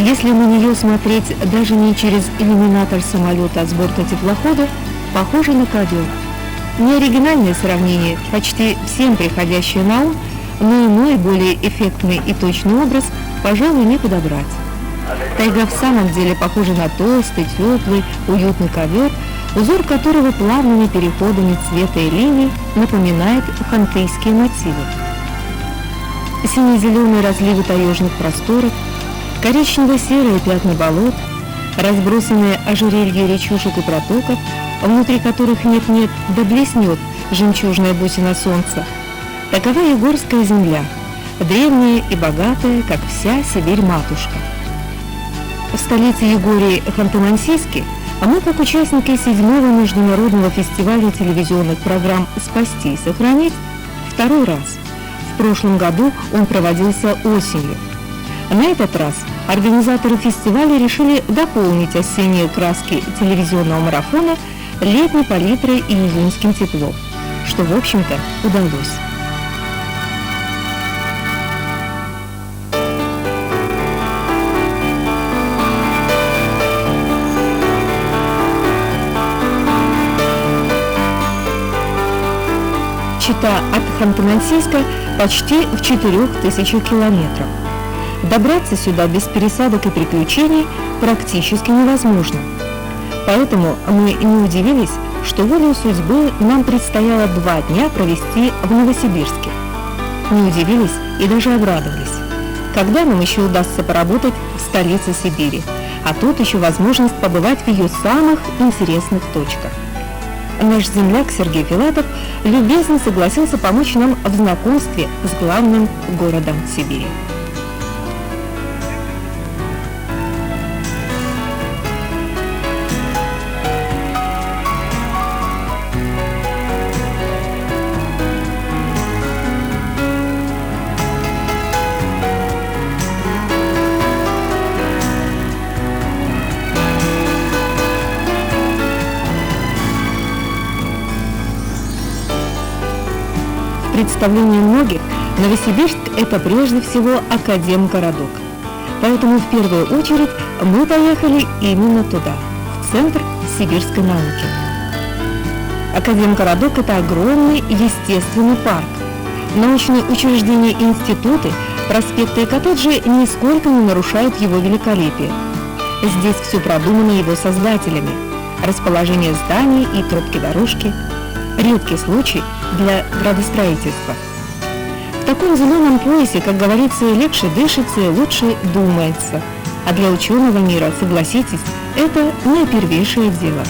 Если на нее смотреть даже не через иллюминатор самолета, а с борта теплохода, похоже на ковер. Не оригинальное сравнение, почти всем приходящее на ум, но иной, более эффектный и точный образ, пожалуй, не подобрать. Тайга в самом деле похожа на толстый, теплый, уютный ковер, узор которого плавными переходами цвета и линий напоминает хантыйские мотивы. Сине-зеленые разливы таежных просторов, коричнево-серые пятна болот, разбросанные ожерелья речушек и протоков, внутри которых нет-нет, да блеснет жемчужная бусина солнца. Такова Егорская земля, древняя и богатая, как вся Сибирь-матушка. В столице Егории Ханты-Мансийске мы, как участники 7-го международного фестиваля телевизионных программ «Спасти и сохранить», второй раз. В прошлом году он проводился осенью. На этот раз организаторы фестиваля решили дополнить осенние краски телевизионного марафона летней палитрой и июньским теплом, что, в общем-то, удалось. Чита от Ханты-Мансийска почти в 4000 километрах. Добраться сюда без пересадок и приключений практически невозможно. Поэтому мы не удивились, что волею судьбы нам предстояло 2 дня провести в Новосибирске. Не удивились и даже обрадовались. Когда нам еще удастся поработать в столице Сибири, а тут еще возможность побывать в ее самых интересных точках. Наш земляк Сергей Филатов любезно согласился помочь нам в знакомстве с главным городом Сибири. В представлении многих Новосибирск – это прежде всего академгородок. Поэтому в первую очередь мы поехали именно туда, в центр сибирской науки. Академгородок – это огромный естественный парк. Научные учреждения и институты, проспекты и коттеджи нисколько не нарушают его великолепие. Здесь все продумано его создателями. Расположение зданий и тропки дорожки – редкий случай для градостроительства. В таком зеленом поясе, как говорится, легче дышится и лучше думается. А для ученого мира, согласитесь, это наипервейшее дело.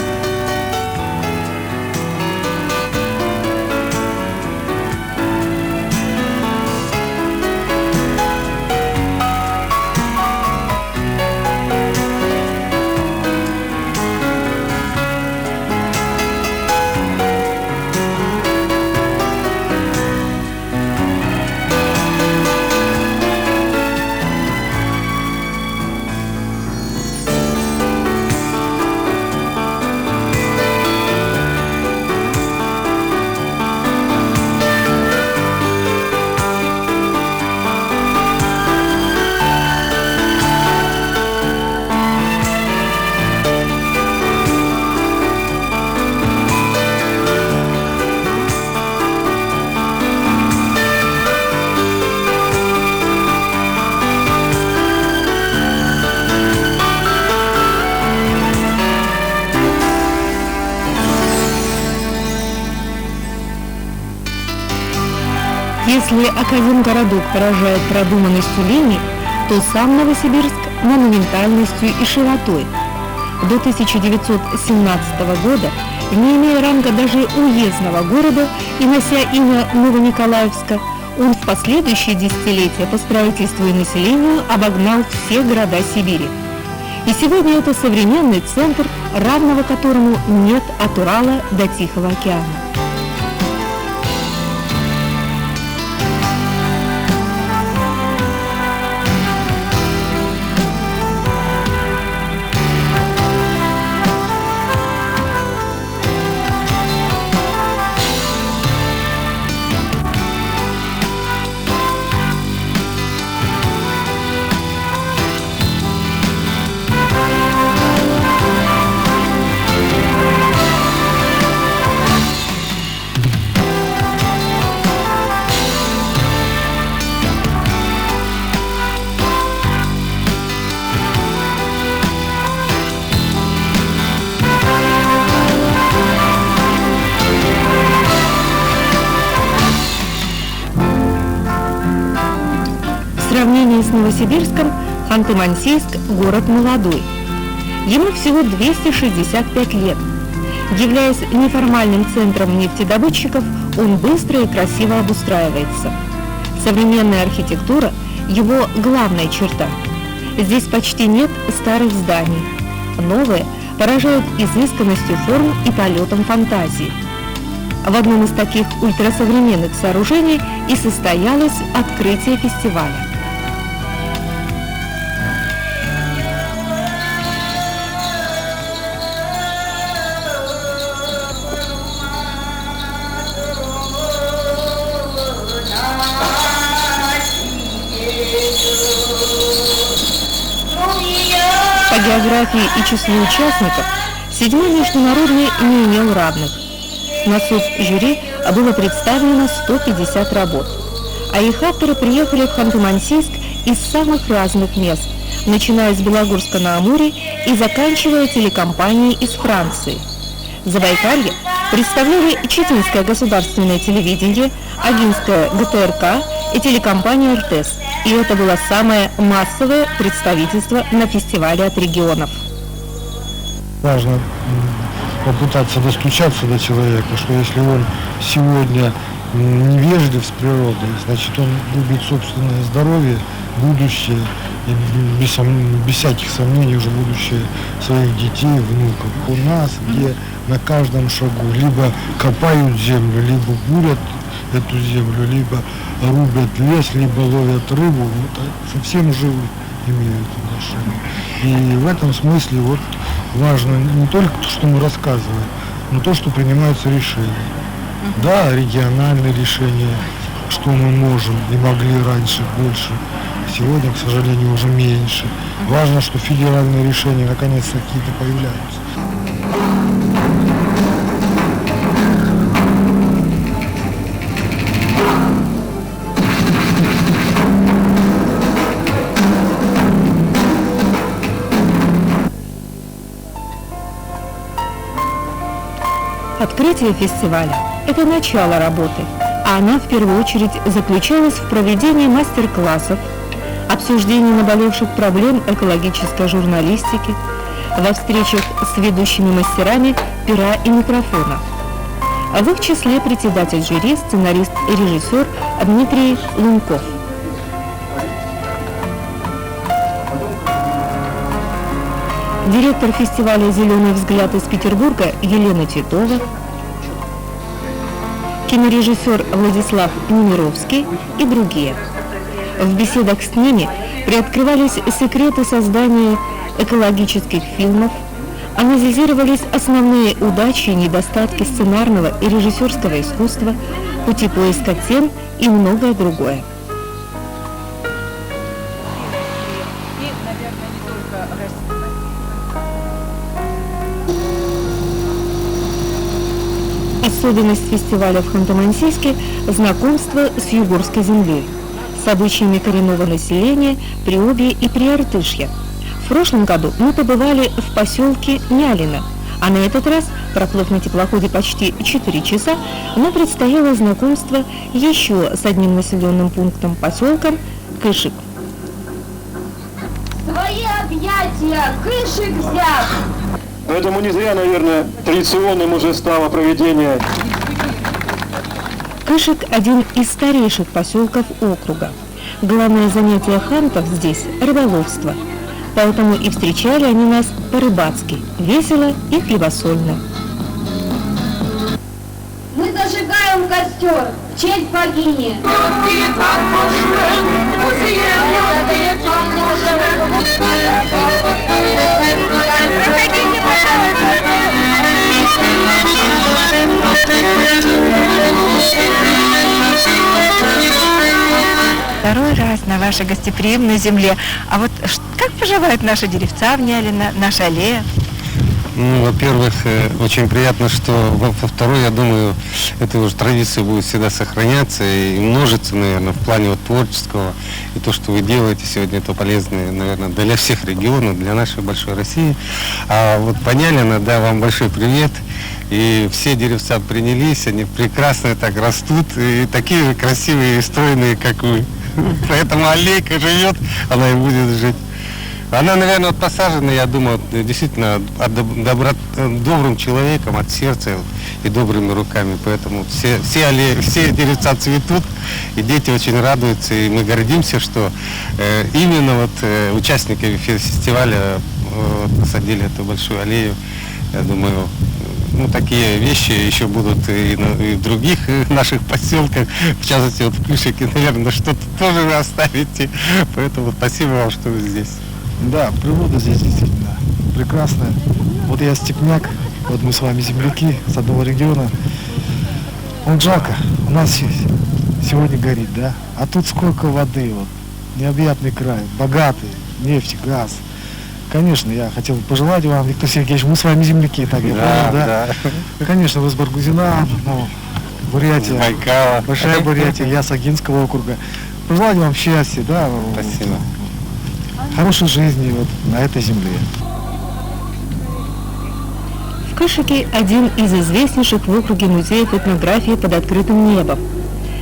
Если академгородок поражает продуманностью линий, то сам Новосибирск – монументальностью и широтой. До 1917 года, не имея ранга даже уездного города и нося имя Новониколаевска, он в последующие десятилетия по строительству и населению обогнал все города Сибири. И сегодня это современный центр, равного которому нет от Урала до Тихого океана. Новосибирском Ханты-Мансийск – город молодой. Ему всего 265 лет. Являясь неформальным центром нефтедобытчиков, он быстро и красиво обустраивается. Современная архитектура – его главная черта. Здесь почти нет старых зданий. Новые поражают изысканностью форм и полетом фантазии. В одном из таких ультрасовременных сооружений и состоялось открытие фестиваля. По географии и числу участников 7-й международный не имел равных. На суд жюри было представлено 150 работ, а их авторы приехали в Ханты-Мансийск из самых разных мест, начиная с Белогорска-на-Амуре и заканчивая телекомпанией из Франции. Забайкалье представляли Читинское государственное телевидение, Агинское ГТРК и телекомпания РТС. И это было самое массовое представительство на фестивале от регионов. Важно попытаться достучаться до человека, что если он сегодня невежлив с природой, значит он любит собственное здоровье, будущее, и без всяких сомнений уже будущее своих детей, внуков. У нас, где на каждом шагу либо копают землю, либо бурят эту землю, либо рубят лес, либо ловят рыбу, вот, совсем живы имеют отношение. И в этом смысле вот важно не только то, что мы рассказываем, но то, что принимаются решения. Да, региональные решения, что мы можем и могли раньше больше, сегодня, к сожалению, уже меньше. Важно, что федеральные решения наконец-то какие-то появляются. Открытие фестиваля – это начало работы, а она в первую очередь заключалась в проведении мастер-классов, обсуждении наболевших проблем экологической журналистики, во встречах с ведущими мастерами пера и микрофона. В их числе председатель жюри, сценарист и режиссер Дмитрий Лунков. Директор фестиваля «Зеленый взгляд» из Петербурга Елена Титова, кинорежиссер Владислав Немировский и другие. В беседах с ними приоткрывались секреты создания экологических фильмов, анализировались основные удачи и недостатки сценарного и режиссерского искусства, пути поиска тем и многое другое. Особенность фестиваля в Ханты-Мансийске – знакомство с югорской землей, с обычаями коренного населения Приобья и Приартышья. В прошлом году мы побывали в поселке Нялино, а на этот раз, проплыв на теплоходе почти 4 часа, нам предстояло знакомство еще с одним населенным пунктом, поселком Кышик. Свои объятия Кышик взял! Поэтому не зря, наверное, традиционным уже стало проведение. Кышик – один из старейших поселков округа. Главное занятие хантов здесь – рыболовство. Поэтому и встречали они нас по-рыбацки, весело и хлебосольно. Мы зажигаем костер в честь богини. Второй раз на вашей гостеприимной земле. А вот как поживают наши деревца в Нялино, наша аллея? Ну, во-первых, очень приятно, что во второй, я думаю, эта уже традиция будет всегда сохраняться и множиться, наверное, в плане вот творческого. И то, что вы делаете сегодня, это полезно, наверное, для всех регионов, для нашей большой России. А вот по Нялино, да, вам большой привет. И все деревца принялись, они прекрасно так растут, и такие же красивые и стройные, как вы. Поэтому аллейка живет, она и будет жить. Она, наверное, вот посажена, я думаю, действительно добрым человеком, от сердца и добрыми руками. Поэтому все аллеи, все деревца цветут, и дети очень радуются. И мы гордимся, что именно вот участники фестиваля посадили эту большую аллею. Я думаю, ну, такие вещи еще будут и в других наших поселках, в частности, вот в Плющике, наверное, что-то тоже вы оставите. Поэтому спасибо вам, что вы здесь. Да, природа здесь действительно прекрасная. Вот я степняк, вот мы с вами земляки с одного региона. Он жалко, у нас сегодня горит, да? А тут сколько воды, вот, необъятный край, богатый, нефть, газ. Конечно, я хотел бы пожелать вам, Виктор Сергеевич, мы с вами земляки, так я понял, да? Конечно, вы с Баргузина, ну, Бурятия, Байкала. Большая Бурятия, я с Агинского округа. Пожелать вам счастья, да? Спасибо. Хорошей жизни вот на этой земле. В Кышике один из известнейших в округе музеев этнографии под открытым небом.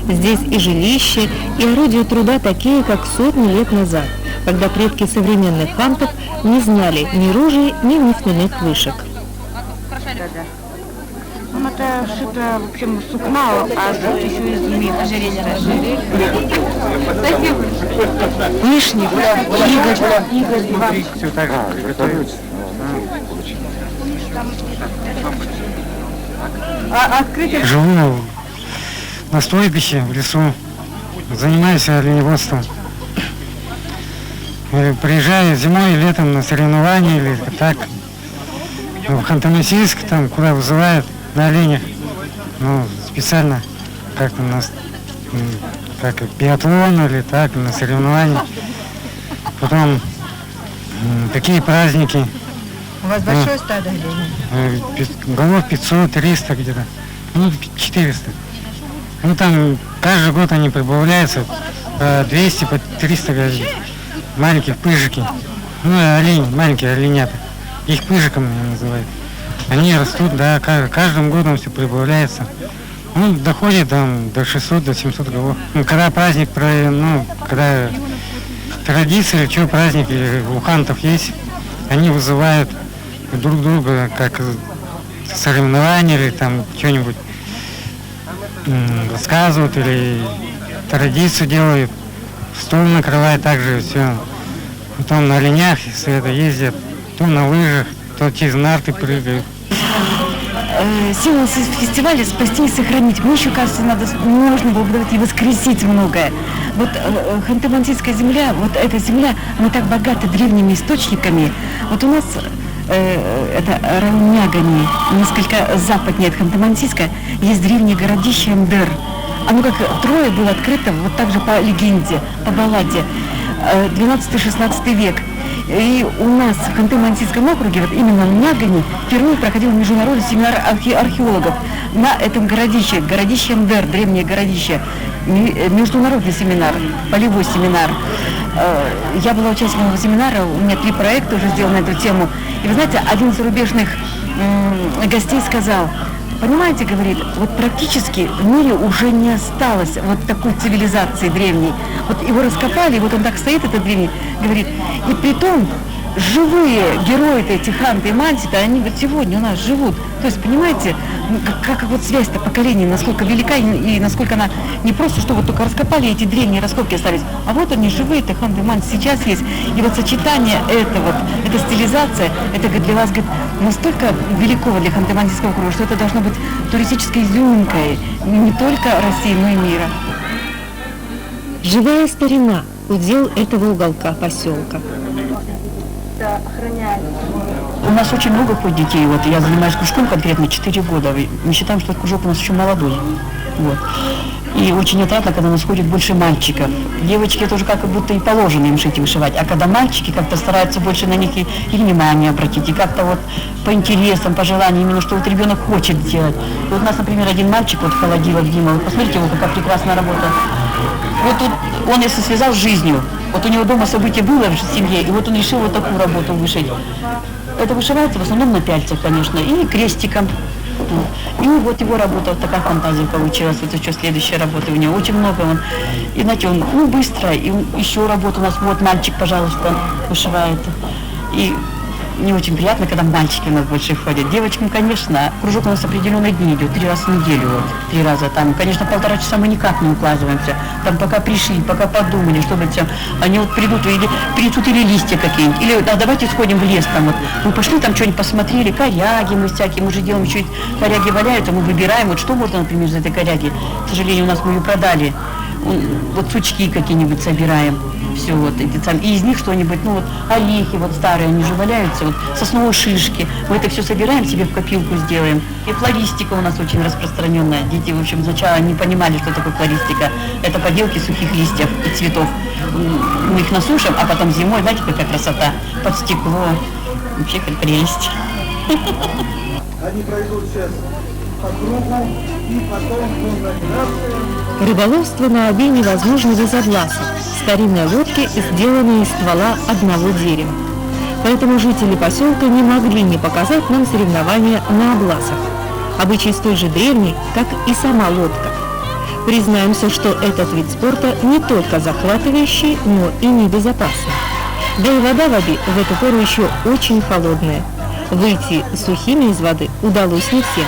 Здесь и жилище, и орудия труда такие, как сотни лет назад, когда предки современных хантов не знали ни ружей, ни нефтяных вышек. Это что-то, в общем, сукна, а тут еще из змеи, ожерелье. Лишний, Игорь, Все так же приготовится. Живу на стойбище в лесу, занимаюсь оленеводством. Приезжаю зимой и летом на соревнования или так. В Ханты-Мансийск, там, куда вызывают на оленях, ну, специально, как у нас, как биатлон или так, на соревнования. Потом, такие праздники. У вас большое стадо оленей? Голов 500, 300 где-то, ну, 400. Ну, там каждый год они прибавляются по 200, по 300 маленьких пыжики. Ну, олень, маленькие оленята. Их пыжиком называют. Они растут, да, каждым годом все прибавляется. Ну, доходит там до 600, до 700 голов. Ну, когда праздник, ну, когда традиции, что праздники у хантов есть, они вызывают друг друга, как соревнования или там что-нибудь рассказывают или традицию делают. Стол накрывают также все. Потом на оленях все это ездят, то на лыжах, то через нарты прыгают. Силу фестиваля спасти и сохранить. Мне еще кажется, можно благодарить и воскресить многое. Вот Ханты-Мансийская земля, вот эта земля, она так богата древними источниками. Вот у нас это район Нягани, несколько западнее от Ханты-Мансийска, есть древнее городище Мдер. Оно как Троя было открыто, вот так же по легенде, по балладе, 12-16 век. И у нас в Ханты-Мансийском округе, вот именно в Нягани, впервые проходил международный семинар археологов на этом городище Мдер, древнее городище, международный семинар, полевой семинар. Я была участником этого семинара, у меня 3 проекта уже сделаны на эту тему. И вы знаете, один из зарубежных гостей сказал: понимаете, говорит, вот практически в мире уже не осталось вот такой цивилизации древней. Вот его раскопали, и вот он так стоит, этот древний, говорит, и притом живые герои эти ханты и манситы, они вот сегодня у нас живут. То есть, понимаете, как вот связь-то поколений, насколько велика и насколько она не просто, что вот только раскопали, эти древние раскопки остались, а вот они живые-то ханты и манситы сейчас есть. И вот сочетание эта стилизация, это для вас, говорит, настолько велико для Ханты-Мансийского округа, что это должно быть туристической изюминкой не только России, но и мира. Живая старина – удел этого уголка поселка. У нас очень много ходит детей. Вот я занимаюсь кружком конкретно 4 года. Мы считаем, что кружок у нас еще молодой. Вот. И очень отрадно, когда у нас ходит больше мальчиков. Девочки тоже как будто и положено им шить и вышивать. А когда мальчики как-то стараются больше на них и внимание обратить, и как-то вот по интересам, по желаниям, именно что вот ребенок хочет делать. И вот у нас, например, один мальчик, вот Холодилов Дима, вот посмотрите, его какая прекрасная работа. Вот тут он, если связал с жизнью, вот у него дома событие было в семье, и вот он решил вот такую работу вышить. Это вышивается в основном на пяльцах, конечно, и крестиком. Вот. И вот его работа, вот такая фантазия получилась. Вот еще следующая работа у него. Очень много он. И знаете, он быстро. И еще работа у нас. Вот мальчик, пожалуйста, вышивает. И не очень приятно, когда мальчики у нас больше ходят. Девочкам, конечно, кружок у нас определенные дни идет, 3 раза в неделю, вот, 3 раза там. Конечно, 1,5 часа мы никак не укладываемся. Там пока пришли, пока подумали, чтобы все. Они вот придут или принесут или листья какие-нибудь, или да, давайте сходим в лес там вот. Мы пошли там что-нибудь посмотрели, коряги мы всякие, мы же делаем чуть коряги валяются, мы выбираем, вот что можно, например, из этой коряги. К сожалению, у нас мы ее продали. Вот сучки какие-нибудь собираем, все вот эти там, и из них что-нибудь, ну вот орехи вот старые, они же валяются, вот сосновые шишки, мы это все собираем, себе в копилку сделаем. И флористика у нас очень распространенная, дети, в общем, сначала не понимали, что такое флористика, это поделки сухих листьев и цветов, мы их насушим, а потом зимой, знаете, какая красота, под стекло, вообще как прелесть. Они пройдут сейчас по кругу и потом Рыболовство на Оби невозможно без обласов, старинной лодки, сделанные из ствола одного дерева. Поэтому жители поселка не могли не показать нам соревнования на обласах. Обычай столь же древний, как и сама лодка. Признаемся, что этот вид спорта не только захватывающий, но и небезопасный. Да и вода в Оби в эту пору еще очень холодная. Выйти сухими из воды удалось не всем.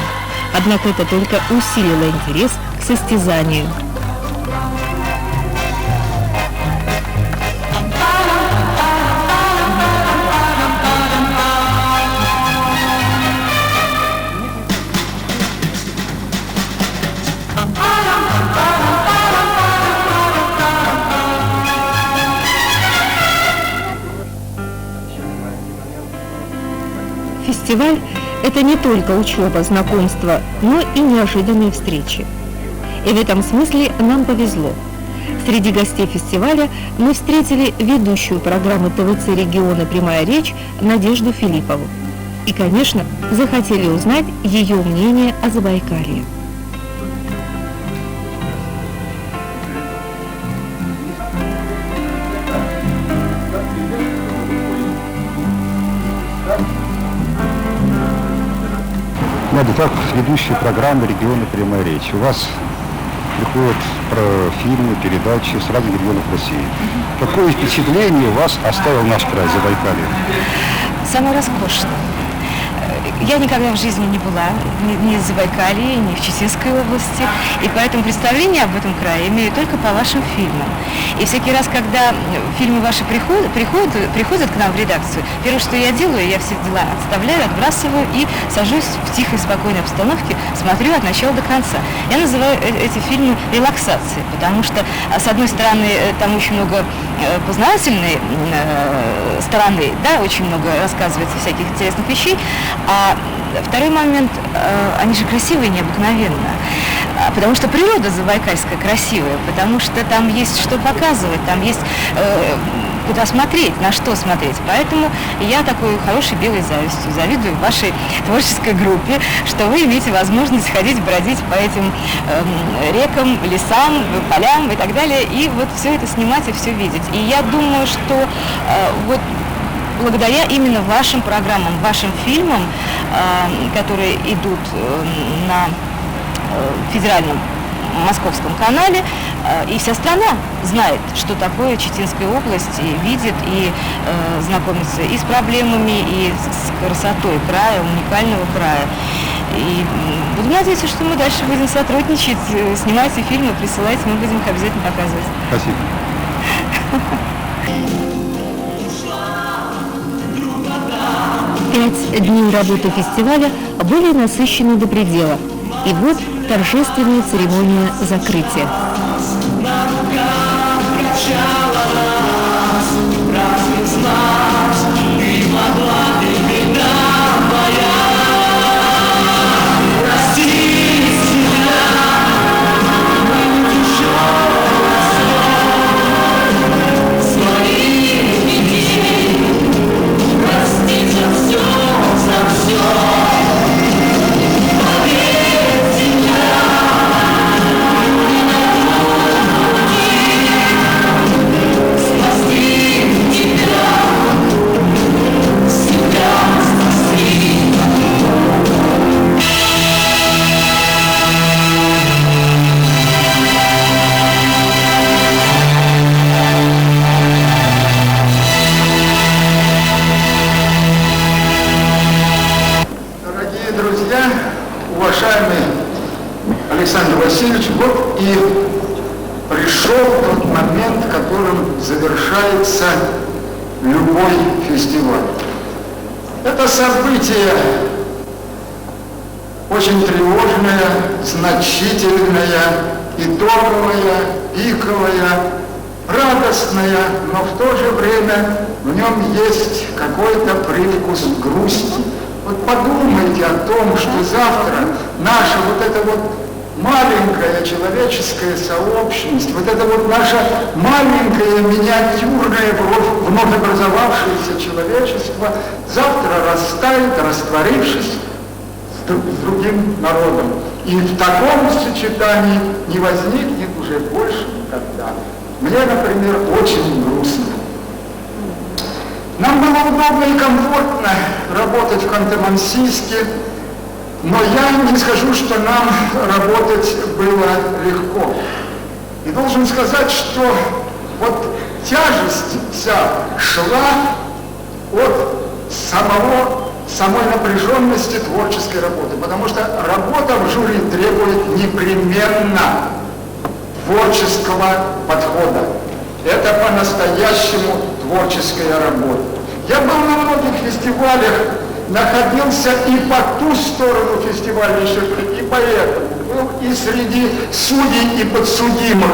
Однако это только усилило интерес к состязанию. Фестиваль – это не только учеба, знакомство, но и неожиданные встречи. И в этом смысле нам повезло. Среди гостей фестиваля мы встретили ведущую программы ТВЦ региона «Прямая речь» Надежду Филиппову. И, конечно, захотели узнать ее мнение о Забайкалье. Надя, как ведущая программы региона «Прямая речь», у вас приходят фильмы, передачи с разных регионов России. Какое впечатление у вас оставил наш край, Забайкалье? Самое роскошное. Я никогда в жизни не была ни в Забайкалье, ни в Читинской области, и поэтому представление об этом крае имею только по вашим фильмам. И всякий раз, когда фильмы ваши приходят к нам в редакцию, первое, что я делаю, я все дела отставляю, отбрасываю и сажусь в тихой, спокойной обстановке, смотрю от начала до конца. Я называю эти фильмы релаксацией, потому что, с одной стороны, там очень много познавательной стороны, да, очень много рассказывается всяких интересных вещей, а второй момент, они же красивые необыкновенно, потому что природа забайкальская красивая, потому что там есть что показывать, там есть куда смотреть, на что смотреть. Поэтому я такой хорошей белой завистью завидую вашей творческой группе, что вы имеете возможность ходить, бродить по этим рекам, лесам, полям и так далее, и вот все это снимать и все видеть. И я думаю, что вот благодаря именно вашим программам, вашим фильмам, которые идут на федеральном московском канале, и вся страна знает, что такое Читинская область, и видит, и знакомится и с проблемами, и с красотой края, уникального края. И буду надеяться, что мы дальше будем сотрудничать, снимайте фильмы, присылайте, мы будем их обязательно показывать. Спасибо. 5 дней работы фестиваля были насыщены до предела. И вот торжественная церемония закрытия. Александр Васильевич, вот и пришел тот момент, которым завершается любой фестиваль. Это событие очень тревожное, значительное, итоговое, пиковое, радостное, но в то же время в нем есть какой-то привкус грусти. Вот подумайте о том, что завтра наша вот эта вот маленькая человеческая сообщность, вот это вот наше маленькое, миниатюрное, вновь образовавшееся человечество, завтра растает, растворившись с другим народом. И в таком сочетании не возникнет уже больше никогда. Мне, например, очень грустно. Нам было удобно и комфортно работать в Ханты-Мансийске, но я не скажу, что нам работать было легко. И должен сказать, что вот тяжесть вся шла от самой напряженности творческой работы, потому что работа в жюри требует непременно творческого подхода. Это по-настоящему творческая работа. Я был на многих фестивалях, находился и по ту сторону фестиваля еще, и поэтому был и среди судей, и подсудимых,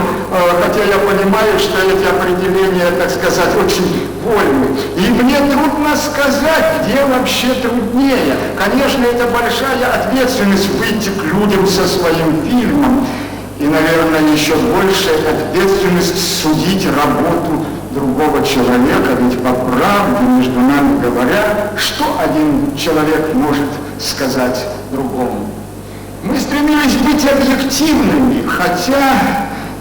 хотя я понимаю, что эти определения, так сказать, очень вольны. И мне трудно сказать, где вообще труднее. Конечно, это большая ответственность выйти к людям со своим фильмом. И, наверное, еще большая ответственность судить работу другого человека, ведь по правде, между нами говоря, что один человек может сказать другому? Мы стремились быть объективными, хотя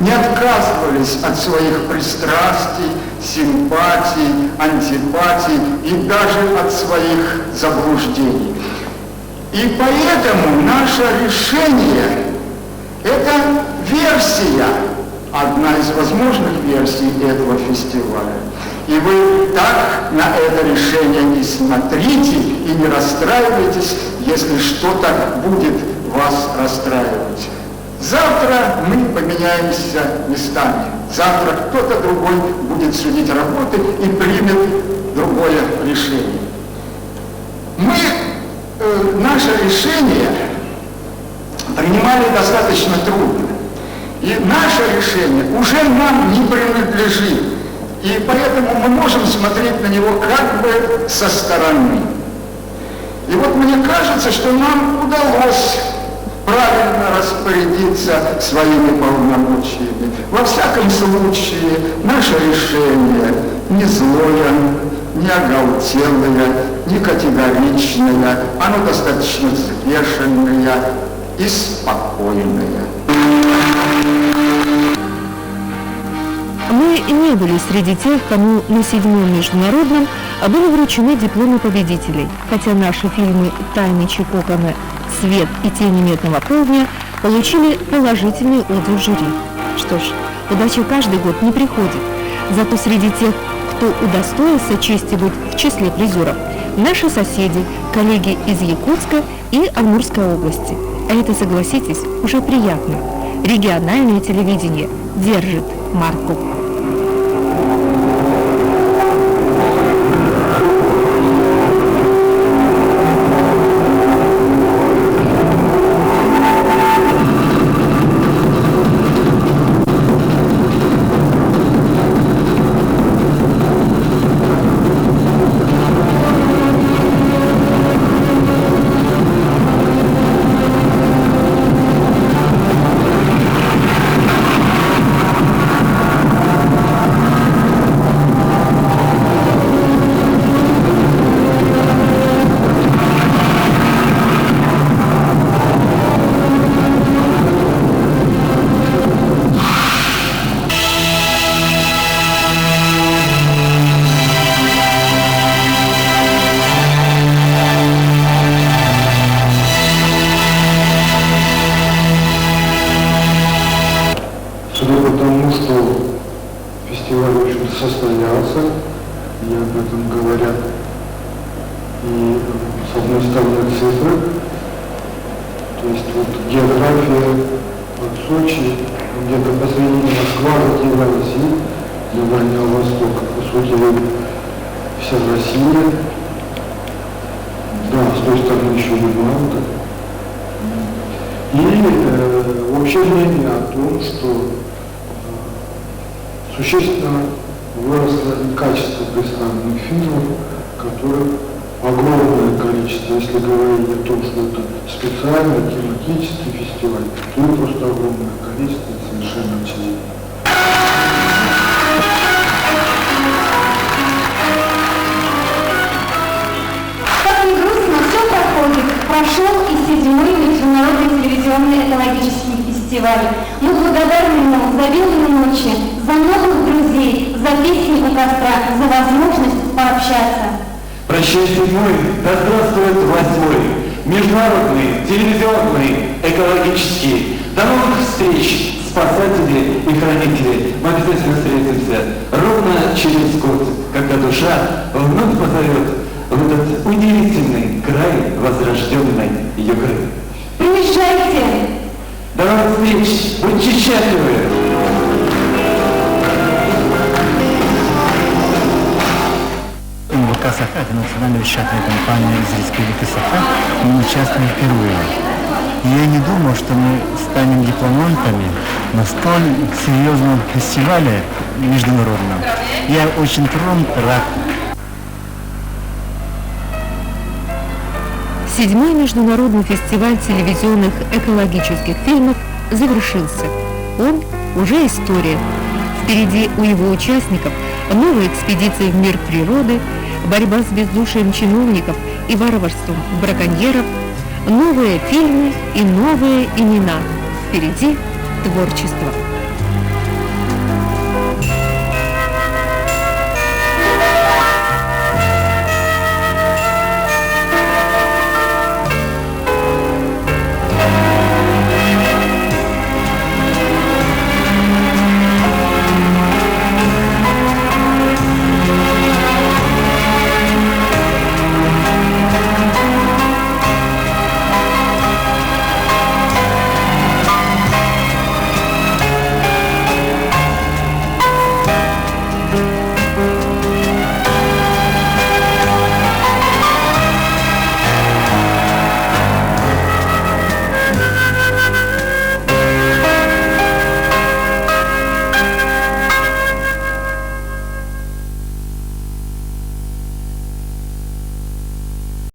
не отказывались от своих пристрастий, симпатий, антипатий и даже от своих заблуждений. И поэтому наше решение – это версия, одна из возможных версий этого фестиваля. И вы так на это решение не смотрите и не расстраивайтесь, если что-то будет вас расстраивать. Завтра мы поменяемся местами. Завтра кто-то другой будет судить работы и примет другое решение. Наше решение принимали достаточно трудно. И наше решение уже нам не принадлежит. И поэтому мы можем смотреть на него как бы со стороны. И вот мне кажется, что нам удалось правильно распорядиться своими полномочиями. Во всяком случае, наше решение не злое, не оголтелое, не категоричное, оно достаточно взвешенное и спокойное. Мы не были среди тех, кому на 7-м международном были вручены дипломы победителей, хотя наши фильмы «Тайны Чикокана», «Свет» и «Тени медного полдня» получили положительный отзыв жюри. Что ж, удача каждый год не приходит, зато среди тех, кто удостоился чести быть в числе призеров, наши соседи, коллеги из Якутска и Амурской области. А это, согласитесь, уже приятно. Региональное телевидение держит марку. ограничивания баланса. И вообще мнение о том, что существенно выросло и качество представленных фильмов, которых огромное количество. Если говорить о том, что это специальный тематический фестиваль, то и просто огромное количество, совершенно очевидно. Как ни грустно, все проходит. Прошел и 7-й международный телевизионный экологический фестиваль. Мы благодарны ему за белые ночи, за новых друзей, за песни у костра, за возможность пообщаться. Прощай, 7-й, да здравствует 8-й, международный, телевизионный, экологический. До новых встреч, спасатели и хранители. Мы обязательно встретимся ровно через год, когда душа вновь позовет в этот удивительный край возрожденной Югры. Приезжайте! До новых встреч! Будьте счастливы! МВК «Саха» — это национальная вещательная компания из республики Саха. Мы участвуем впервые. И я не думал, что мы станем дипломантами на столь серьезном фестивале международном. Я очень рад. 7-й международный фестиваль телевизионных экологических фильмов завершился. Он уже история. Впереди у его участников новые экспедиции в мир природы, борьба с бездушием чиновников и варварством браконьеров, новые фильмы и новые имена. Впереди творчество.